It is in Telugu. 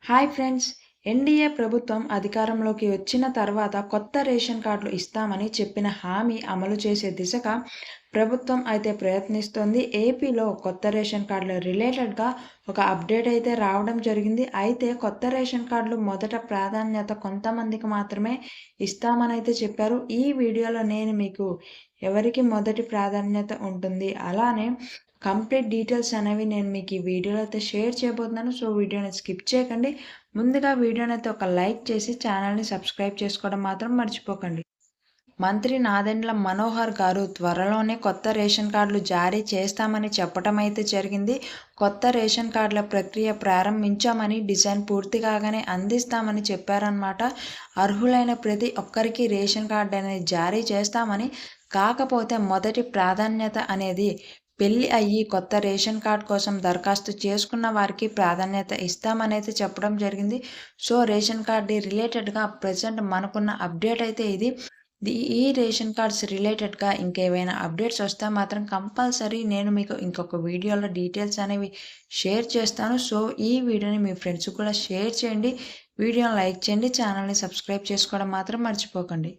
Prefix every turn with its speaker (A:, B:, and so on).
A: Hi friends. ఎన్డీఏ ప్రభుత్వం అధికారంలోకి వచ్చిన తర్వాత కొత్త రేషన్ కార్డులు ఇస్తామని చెప్పిన హామీ అమలు చేసే దిశగా ప్రభుత్వం అయితే ప్రయత్నిస్తోంది. ఏపీలో కొత్త రేషన్ కార్డుల రిలేటెడ్‌గా ఒక అప్డేట్ అయితే రావడం జరిగింది. అయితే కొత్త రేషన్ కార్డులు మొదట ప్రాధాన్యత కొంతమందికి మాత్రమే ఇస్తామనైతే చెప్పారు. ఈ వీడియోలో నేను మీకు ఎవరికి మొదటి ప్రాధాన్యత ఉంటుంది, అలానే కంప్లీట్ డీటెయిల్స్ అనేవి నేను మీకు ఈ వీడియోలో అయితే షేర్ చేయబోతున్నాను. సో వీడియోని స్కిప్ చేయకండి. ముందుగా వీడియోని అయితే ఒక లైక్ చేసి ఛానల్‌ని సబ్స్క్రైబ్ చేసుకోవడం మాత్రం మర్చిపోకండి. మంత్రి నాదెండ్ల మనోహర్ గారు త్వరలోనే కొత్త రేషన్ కార్డులు జారీ చేస్తామని చెప్పటం అయితే జరిగింది. కొత్త రేషన్ కార్డుల ప్రక్రియ ప్రారంభించామని, డిజైన్ పూర్తి కాగానే అందిస్తామని చెప్పారన్నమాట. అర్హులైన ప్రతి ఒక్కరికి రేషన్ కార్డు అనేది జారీ చేస్తామని, కాకపోతే మొదటి ప్రాధాన్యత అనేది పెళ్లి అయ్యి కొత్త రేషన్ కార్డ్ కోసం దరఖాస్తు చేసుకున్న వారికి ప్రాధాన్యత ఇస్తామనైతే చెప్పడం జరిగింది. సో రేషన్ కార్డ్ రిలేటెడ్‌గా ప్రెజెంట్ మనకున్న అప్డేట్ అయితే ఇది. ఈ రేషన్ కార్డ్స్ రిలేటెడ్‌గా ఇంకేవైనా అప్డేట్స్ వస్తే మాత్రం కంపల్సరీ నేను మీకు ఇంకొక వీడియోలో డీటెయిల్స్ అనేవి షేర్ చేస్తాను. సో ఈ వీడియోని మీ ఫ్రెండ్స్‌కి కూడా షేర్ చేయండి. వీడియోని లైక్ చేయండి. ఛానల్‌ని సబ్స్క్రైబ్ చేసుకోవడం మాత్రం మర్చిపోకండి.